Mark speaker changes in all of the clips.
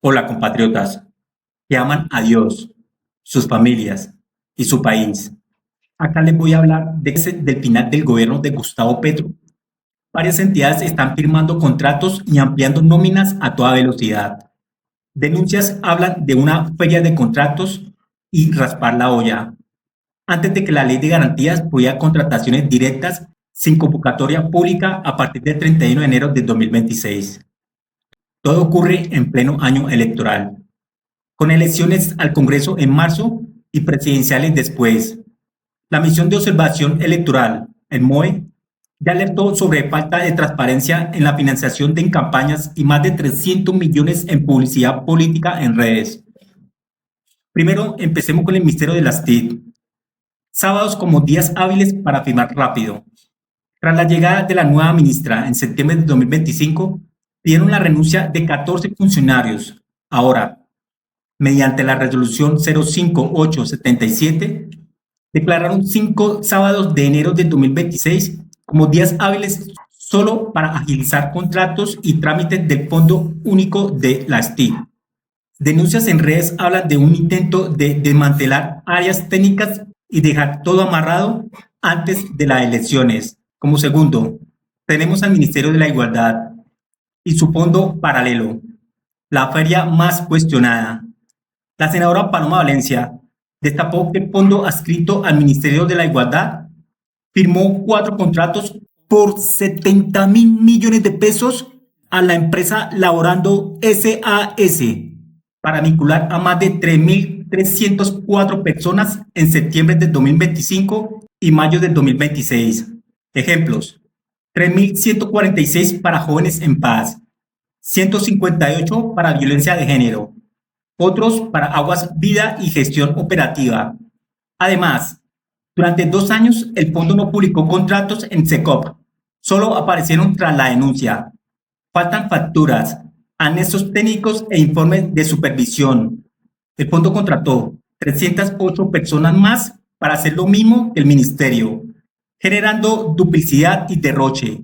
Speaker 1: Hola, compatriotas que aman a Dios, sus familias y su país. Acá les voy a hablar del final del gobierno de Gustavo Petro. Varias entidades están firmando contratos y ampliando nóminas a toda velocidad. Denuncias hablan de una feria de contratos y raspar la olla. Antes de que la ley de garantías prohíba contrataciones directas sin convocatoria pública a partir del 31 de enero de 2026. Todo ocurre en pleno año electoral, con elecciones al Congreso en marzo y presidenciales después. La misión de observación electoral, el MOE, ya alertó sobre falta de transparencia en la financiación de campañas y más de 300 millones en publicidad política en redes. Primero, empecemos con el misterio de las TIC. Sábados como días hábiles para firmar rápido. Tras la llegada de la nueva ministra en septiembre de 2025, pidieron la renuncia de 14 funcionarios. Ahora, mediante la resolución 05877, declararon 5 sábados de enero de 2026 como días hábiles solo para agilizar contratos y trámites del Fondo Único de las TIC. Denuncias en redes hablan de un intento de desmantelar áreas técnicas y dejar todo amarrado antes de las elecciones. Como segundo, tenemos al Ministerio de la Igualdad y su fondo paralelo, la feria más cuestionada. La senadora Paloma Valencia destapó que el fondo adscrito al Ministerio de la Igualdad firmó 4 contratos por 70.000 millones de pesos a la empresa Laborando SAS para vincular a más de 3.304 personas en septiembre de 2025 y mayo de 2026. Ejemplos: 3.146 para jóvenes en paz, 158 para violencia de género, otros para aguas, vida y gestión operativa. Además, durante 2 años el fondo no publicó contratos en SECOP, solo aparecieron tras la denuncia. Faltan facturas, anexos técnicos e informes de supervisión. El fondo contrató 308 personas más para hacer lo mismo que el ministerio, generando duplicidad y derroche.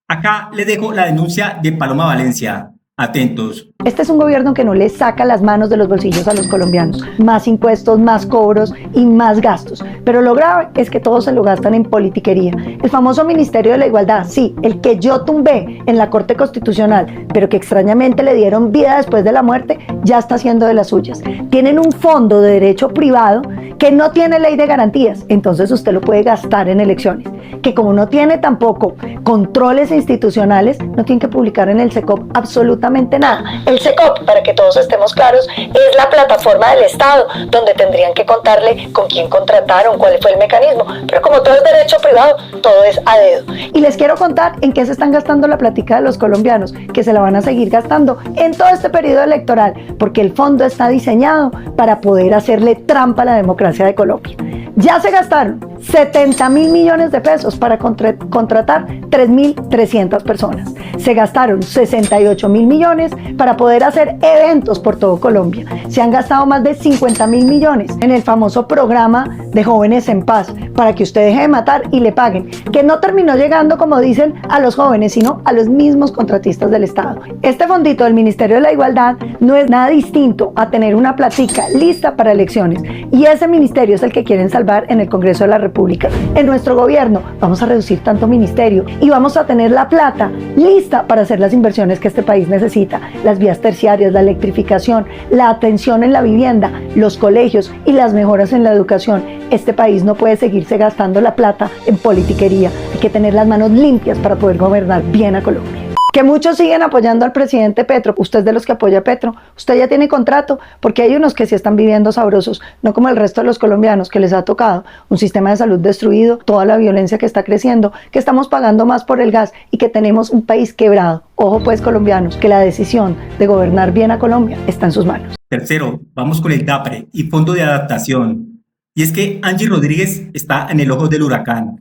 Speaker 1: Acá le dejo la denuncia de Paloma Valencia. Atentos.
Speaker 2: Este es un gobierno que no le saca las manos de los bolsillos a los colombianos. Más impuestos, más cobros y más gastos. Pero lo grave es que todos se lo gastan en politiquería. El famoso Ministerio de la Igualdad, sí, el que yo tumbé en la Corte Constitucional, pero que extrañamente le dieron vida después de la muerte, ya está haciendo de las suyas. Tienen un fondo de derecho privado que no tiene ley de garantías, entonces usted lo puede gastar en elecciones. Que como no tiene tampoco controles institucionales, no tiene que publicar en el SECOP absolutamente nada. El SECOP, para que todos estemos claros, es la plataforma del Estado donde tendrían que contarle con quién contrataron, cuál fue el mecanismo. Pero como todo es derecho privado, todo es a dedo. Y les quiero contar en qué se están gastando la plática de los colombianos, que se la van a seguir gastando en todo este periodo electoral, porque el fondo está diseñado para poder hacerle trampa a la democracia de Colombia. Ya se gastaron 70.000 millones de pesos para contratar 3.300 personas. Se gastaron 68.000 millones para poder hacer eventos por todo Colombia. Se han gastado más de 50.000 millones en el famoso programa de Jóvenes en Paz, para que usted deje de matar y le paguen, que no terminó llegando, como dicen, a los jóvenes, sino a los mismos contratistas del Estado. Este fondito del Ministerio de la Igualdad no es nada distinto a tener una platica lista para elecciones, y ese ministerio es el que quieren salvar en el Congreso de la República. En nuestro gobierno vamos a reducir tanto ministerio y vamos a tener la plata lista para hacer las inversiones que este país necesita: las vías terciarias, la electrificación, la atención en la vivienda, los colegios y las mejoras en la educación. Este país no puede seguirse gastando la plata en politiquería. Hay que tener las manos limpias para poder gobernar bien a Colombia. Que muchos siguen apoyando al presidente Petro. Usted es de los que apoya a Petro. Usted ya tiene contrato, porque hay unos que sí están viviendo sabrosos, no como el resto de los colombianos, que les ha tocado un sistema de salud destruido, toda la violencia que está creciendo, que estamos pagando más por el gas y que tenemos un país quebrado. Ojo pues, colombianos, que la decisión de gobernar bien a Colombia está en sus manos.
Speaker 1: Tercero, vamos con el DAPRE y Fondo de Adaptación. Y es que Angie Rodríguez está en el ojo del huracán.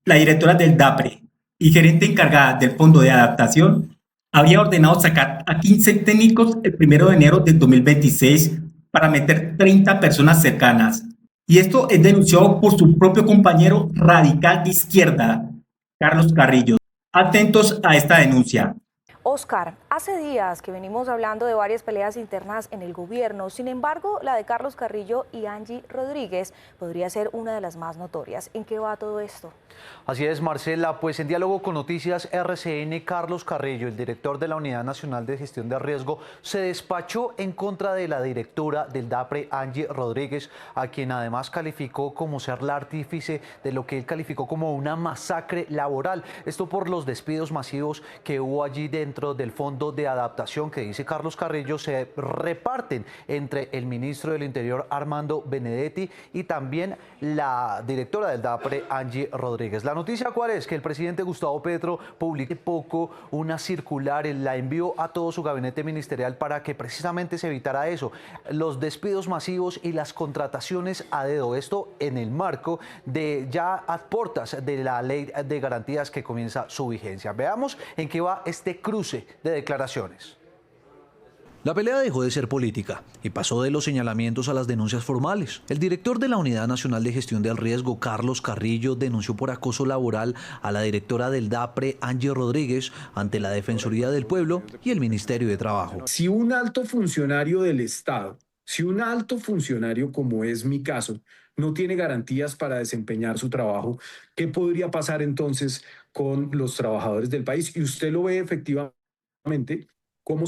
Speaker 1: La directora del DAPRE y gerente encargada del Fondo de Adaptación había ordenado sacar a 15 técnicos el 1 de enero de 2026 para meter 30 personas cercanas. Y esto es denunciado por su propio compañero radical de izquierda, Carlos Carrillo. Atentos a esta denuncia.
Speaker 3: Oscar, hace días que venimos hablando de varias peleas internas en el gobierno, sin embargo, la de Carlos Carrillo y Angie Rodríguez podría ser una de las más notorias. ¿En qué va todo esto?
Speaker 4: Así es, Marcela, pues en diálogo con Noticias RCN, Carlos Carrillo, el director de la Unidad Nacional de Gestión de Riesgo, se despachó en contra de la directora del DAPRE, Angie Rodríguez, a quien además calificó como ser la artífice de lo que él calificó como una masacre laboral. Esto por los despidos masivos que hubo allí dentro del Fondo de Adaptación que, dice Carlos Carrillo, se reparten entre el ministro del Interior, Armando Benedetti, y también la directora del DAPRE, Angie Rodríguez. La noticia, ¿cuál es? Que el presidente Gustavo Petro publicó poco una circular, la envió a todo su gabinete ministerial para que precisamente se evitara eso, los despidos masivos y las contrataciones a dedo. Esto en el marco de ya a portas de la ley de garantías que comienza su vigencia. Veamos en qué va este cruce de declaraciones.
Speaker 5: La pelea dejó de ser política y pasó de los señalamientos a las denuncias formales. El director de la Unidad Nacional de Gestión del Riesgo, Carlos Carrillo, denunció por acoso laboral a la directora del DAPRE, Angie Rodríguez, ante la Defensoría del Pueblo y el Ministerio de Trabajo.
Speaker 6: Si un alto funcionario del Estado, si un alto funcionario, como es mi caso, no tiene garantías para desempeñar su trabajo, ¿qué podría pasar entonces con los trabajadores del país? Y usted lo ve efectivamente cómo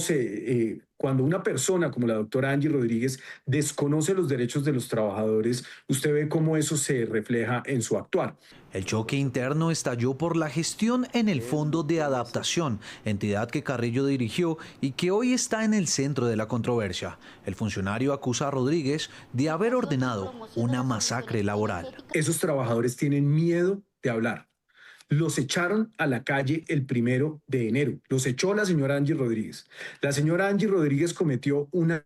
Speaker 6: cuando una persona como la doctora Angie Rodríguez desconoce los derechos de los trabajadores, usted ve cómo eso se refleja en su actuar.
Speaker 5: El choque interno estalló por la gestión en el Fondo de Adaptación, entidad que Carrillo dirigió y que hoy está en el centro de la controversia. El funcionario acusa a Rodríguez de haber ordenado una masacre laboral.
Speaker 6: Esos trabajadores tienen miedo de hablar. Los echaron a la calle el 1 de enero. Los echó la señora Angie Rodríguez. La señora Angie Rodríguez cometió una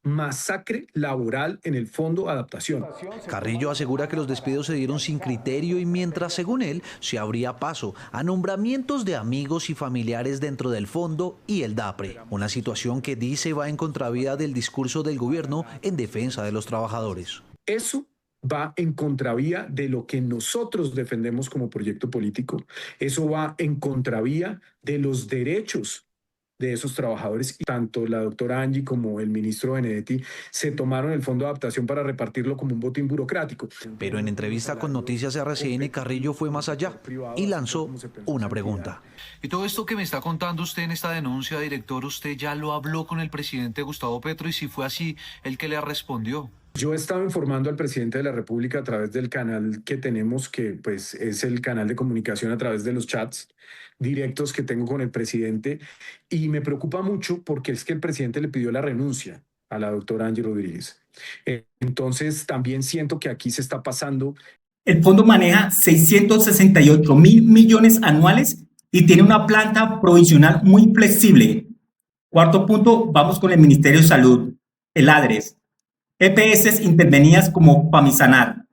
Speaker 6: masacre laboral en el Fondo de Adaptación.
Speaker 5: Carrillo asegura que los despidos se dieron sin criterio y mientras, según él, se abría paso a nombramientos de amigos y familiares dentro del fondo y el DAPRE. Una situación que dice va en contravía del discurso del gobierno en defensa de los trabajadores.
Speaker 6: Eso va en contravía de lo que nosotros defendemos como proyecto político. Eso va en contravía de los derechos de esos trabajadores. Y tanto la doctora Angie como el ministro Benedetti se tomaron el Fondo de Adaptación para repartirlo como un botín burocrático.
Speaker 5: Pero en entrevista con Noticias RCN, Carrillo fue más allá y lanzó una pregunta.
Speaker 7: Y todo esto que me está contando usted en esta denuncia, director, ¿usted ya lo habló con el presidente Gustavo Petro? Y si fue así, ¿el qué le respondió?
Speaker 6: Yo he estado informando al presidente de la República a través del canal que tenemos, que pues es el canal de comunicación a través de los chats directos que tengo con el presidente, y me preocupa mucho porque es que el presidente le pidió la renuncia a la doctora Angie Rodríguez. Entonces también siento que aquí se está pasando.
Speaker 1: El fondo maneja 668.000 millones anuales y tiene una planta provisional muy flexible. Cuarto punto, vamos con el Ministerio de Salud, el ADRES. EPS intervenidas como Famisanar.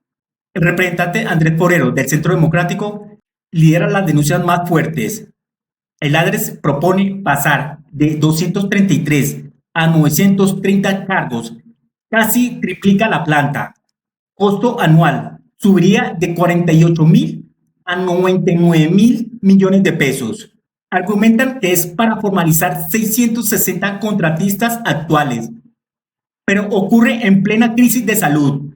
Speaker 1: El representante Andrés Forero del Centro Democrático lidera las denuncias más fuertes. El ADRES propone pasar de 233 a 930 cargos, casi triplica la planta. Costo anual subiría de 48.000 a 99.000 millones de pesos. Argumentan que es para formalizar 660 contratistas actuales, pero ocurre en plena crisis de salud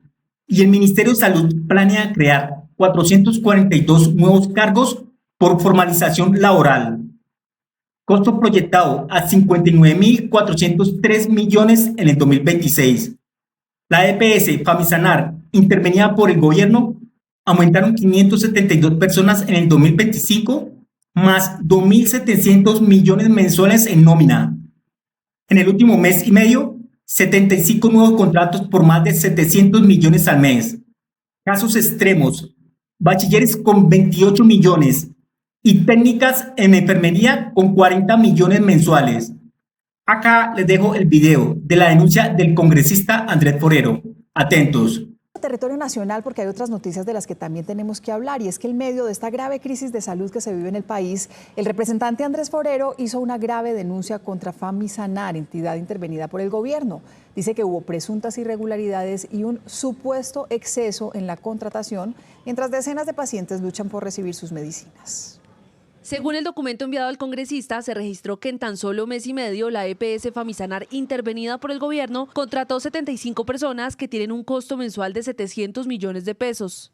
Speaker 1: y el Ministerio de Salud planea crear 442 nuevos cargos por formalización laboral. Costo proyectado a 59.403 millones en el 2026. La EPS Famisanar, intervenida por el gobierno, aumentaron 572 personas en el 2025, más 2.700 millones mensuales en nómina. En el último mes y medio, 75 nuevos contratos por más de 700 millones al mes. Casos extremos, bachilleres con 28 millones y técnicas en enfermería con 40 millones mensuales. Acá les dejo el video de la denuncia del congresista Andrés Forero. Atentos.
Speaker 8: Territorio nacional, porque hay otras noticias de las que también tenemos que hablar, y es que en medio de esta grave crisis de salud que se vive en el país, el representante Andrés Forero hizo una grave denuncia contra Famisanar, entidad intervenida por el gobierno. Dice que hubo presuntas irregularidades y un supuesto exceso en la contratación, mientras decenas de pacientes luchan por recibir sus medicinas.
Speaker 9: Según el documento enviado al congresista, se registró que en tan solo mes y medio la EPS Famisanar, intervenida por el gobierno, contrató 75 personas que tienen un costo mensual de 700 millones de pesos.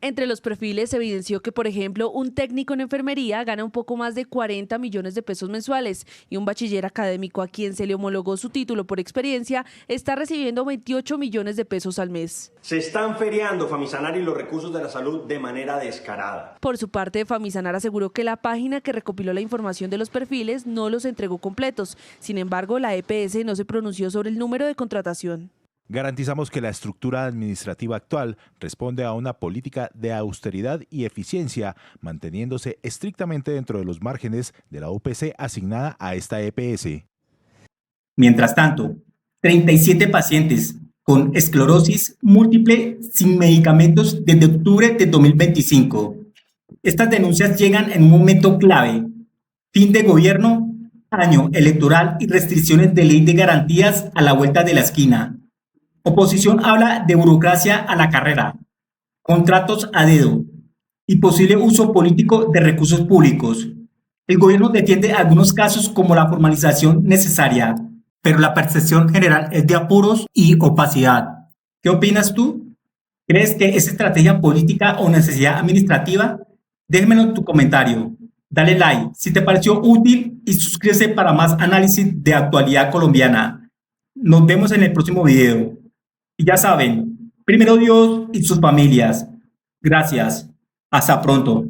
Speaker 9: Entre los perfiles se evidenció que, por ejemplo, un técnico en enfermería gana un poco más de 40 millones de pesos mensuales y un bachiller académico a quien se le homologó su título por experiencia está recibiendo 28 millones de pesos al mes.
Speaker 10: Se están feriando Famisanar y los recursos de la salud de manera descarada.
Speaker 9: Por su parte, Famisanar aseguró que la página que recopiló la información de los perfiles no los entregó completos. Sin embargo, la EPS no se pronunció sobre el número de contratación.
Speaker 11: Garantizamos que la estructura administrativa actual responde a una política de austeridad y eficiencia, manteniéndose estrictamente dentro de los márgenes de la UPC asignada a esta EPS.
Speaker 1: Mientras tanto, 37 pacientes con esclerosis múltiple sin medicamentos desde octubre de 2025. Estas denuncias llegan en un momento clave: fin de gobierno, año electoral y restricciones de ley de garantías a la vuelta de la esquina. Oposición habla de burocracia a la carrera, contratos a dedo y posible uso político de recursos públicos. El gobierno defiende algunos casos como la formalización necesaria, pero la percepción general es de apuros y opacidad. ¿Qué opinas tú? ¿Crees que es estrategia política o necesidad administrativa? Déjamelo tu comentario. Dale like si te pareció útil y suscríbete para más análisis de actualidad colombiana. Nos vemos en el próximo video. Y ya saben, primero Dios y sus familias. Gracias. Hasta pronto.